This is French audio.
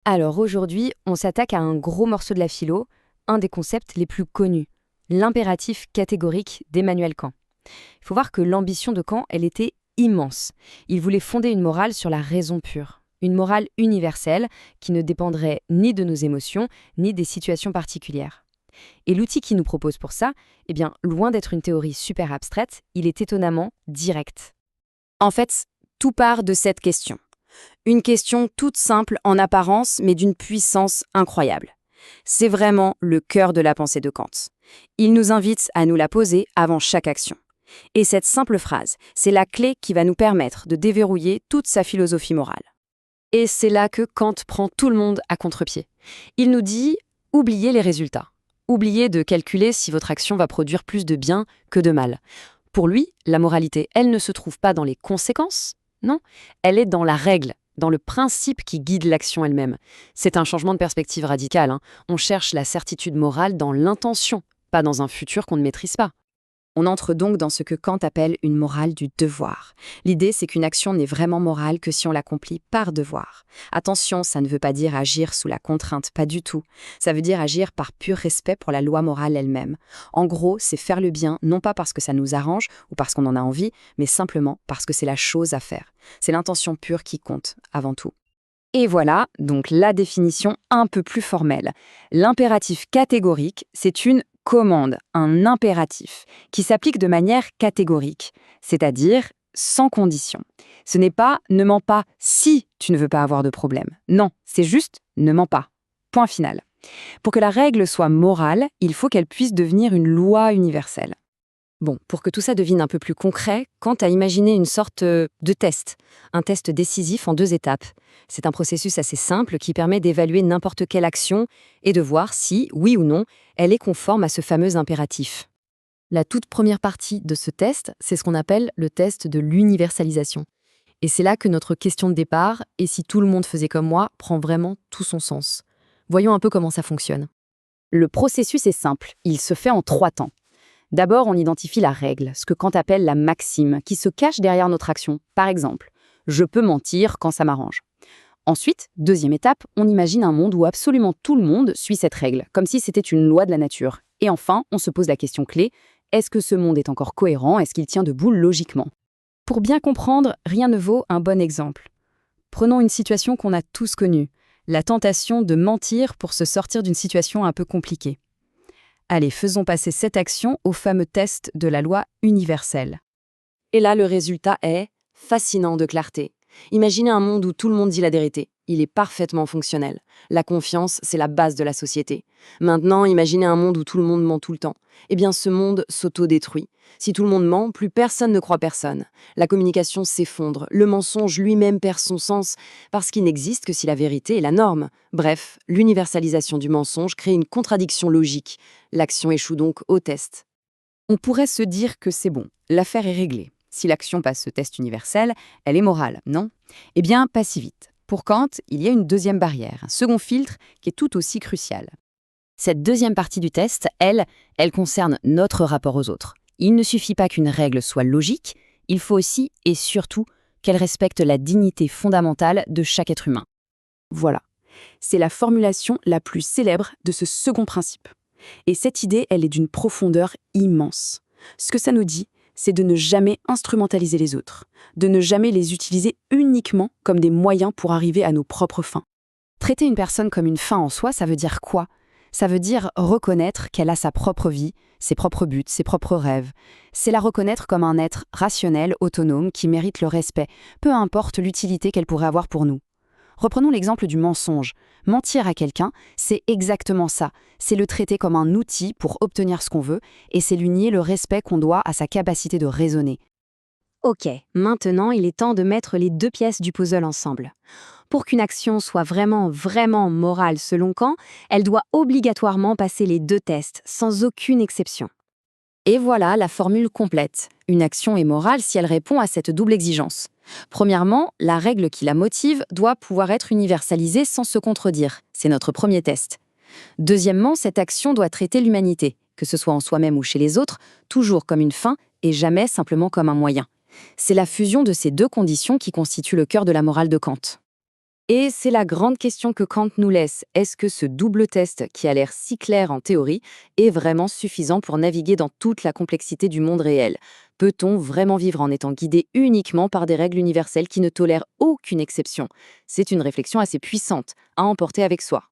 Alors aujourd'hui, on s'attaque à un gros morceau de la philo, un des concepts les plus connus, l'impératif catégorique d'Emmanuel Kant. Il faut voir que l'ambition de Kant, elle était immense. Il voulait fonder une morale sur la raison pure, une morale universelle qui ne dépendrait ni de nos émotions, ni des situations particulières. Et l'outil qu'il nous propose pour ça, eh bien, loin d'être une théorie super abstraite, il est étonnamment direct. En fait, tout part de cette question. Une question toute simple en apparence, mais d'une puissance incroyable. C'est vraiment le cœur de la pensée de Kant. Il nous invite à nous la poser avant chaque action. Et cette simple phrase, c'est la clé qui va nous permettre de déverrouiller toute sa philosophie morale. Et c'est là que Kant prend tout le monde à contre-pied. Il nous dit « oubliez les résultats. Oubliez de calculer si votre action va produire plus de bien que de mal. » Pour lui, la moralité, elle ne se trouve pas dans les conséquences, non, elle est dans la règle, dans le principe qui guide l'action elle-même. C'est un changement de perspective radical, hein. On cherche la certitude morale dans l'intention, pas dans un futur qu'on ne maîtrise pas. On entre donc dans ce que Kant appelle une morale du devoir. L'idée, c'est qu'une action n'est vraiment morale que si on l'accomplit par devoir. Attention, ça ne veut pas dire agir sous la contrainte, pas du tout. Ça veut dire agir par pur respect pour la loi morale elle-même. En gros, c'est faire le bien, non pas parce que ça nous arrange ou parce qu'on en a envie, mais simplement parce que c'est la chose à faire. C'est l'intention pure qui compte, avant tout. Et voilà, donc la définition un peu plus formelle. L'impératif catégorique, c'est une commande, un impératif, qui s'applique de manière catégorique, c'est-à-dire sans condition. Ce n'est pas « ne mens pas si tu ne veux pas avoir de problème ». Non, c'est juste « ne mens pas ». Point final. Pour que la règle soit morale, il faut qu'elle puisse devenir une loi universelle. Bon, pour que tout ça devienne un peu plus concret, Kant a imaginé une sorte de test, un test décisif en 2 étapes. C'est un processus assez simple qui permet d'évaluer n'importe quelle action et de voir si, oui ou non, elle est conforme à ce fameux impératif. La toute première partie de ce test, c'est ce qu'on appelle le test de l'universalisation. Et c'est là que notre question de départ, et si tout le monde faisait comme moi, prend vraiment tout son sens. Voyons un peu comment ça fonctionne. Le processus est simple, il se fait en 3 temps. D'abord, on identifie la règle, ce que Kant appelle la maxime, qui se cache derrière notre action. Par exemple, je peux mentir quand ça m'arrange. Ensuite, deuxième étape, on imagine un monde où absolument tout le monde suit cette règle, comme si c'était une loi de la nature. Et enfin, on se pose la question clé, est-ce que ce monde est encore cohérent? Est-ce qu'il tient debout logiquement? Pour bien comprendre, rien ne vaut un bon exemple. Prenons une situation qu'on a tous connue, la tentation de mentir pour se sortir d'une situation un peu compliquée. Allez, faisons passer cette action au fameux test de la loi universelle. Et là, le résultat est fascinant de clarté. Imaginez un monde où tout le monde dit la vérité. Il est parfaitement fonctionnel. La confiance, c'est la base de la société. Maintenant, imaginez un monde où tout le monde ment tout le temps. Eh bien, ce monde s'auto-détruit. Si tout le monde ment, plus personne ne croit personne. La communication s'effondre. Le mensonge lui-même perd son sens parce qu'il n'existe que si la vérité est la norme. Bref, l'universalisation du mensonge crée une contradiction logique. L'action échoue donc au test. On pourrait se dire que c'est bon, l'affaire est réglée. Si l'action passe ce test universel, elle est morale, non? Eh bien, pas si vite. Pour Kant, il y a une deuxième barrière, un second filtre qui est tout aussi crucial. Cette deuxième partie du test, elle concerne notre rapport aux autres. Il ne suffit pas qu'une règle soit logique, il faut aussi et surtout qu'elle respecte la dignité fondamentale de chaque être humain. Voilà, c'est la formulation la plus célèbre de ce second principe. Et cette idée, elle est d'une profondeur immense. Ce que ça nous dit, c'est de ne jamais instrumentaliser les autres, de ne jamais les utiliser uniquement comme des moyens pour arriver à nos propres fins. Traiter une personne comme une fin en soi, ça veut dire quoi? Ça veut dire reconnaître qu'elle a sa propre vie, ses propres buts, ses propres rêves. C'est la reconnaître comme un être rationnel, autonome, qui mérite le respect, peu importe l'utilité qu'elle pourrait avoir pour nous. Reprenons l'exemple du mensonge. Mentir à quelqu'un, c'est exactement ça. C'est le traiter comme un outil pour obtenir ce qu'on veut, et c'est lui nier le respect qu'on doit à sa capacité de raisonner. Ok, maintenant il est temps de mettre les 2 pièces du puzzle ensemble. Pour qu'une action soit vraiment morale selon Kant, elle doit obligatoirement passer les 2 tests, sans aucune exception. Et voilà la formule complète. Une action est morale si elle répond à cette double exigence. Premièrement, la règle qui la motive doit pouvoir être universalisée sans se contredire. C'est notre premier test. Deuxièmement, cette action doit traiter l'humanité, que ce soit en soi-même ou chez les autres, toujours comme une fin et jamais simplement comme un moyen. C'est la fusion de ces 2 conditions qui constitue le cœur de la morale de Kant. Et c'est la grande question que Kant nous laisse. Est-ce que ce double test, qui a l'air si clair en théorie, est vraiment suffisant pour naviguer dans toute la complexité du monde réel? Peut-on vraiment vivre en étant guidé uniquement par des règles universelles qui ne tolèrent aucune exception? C'est une réflexion assez puissante à emporter avec soi.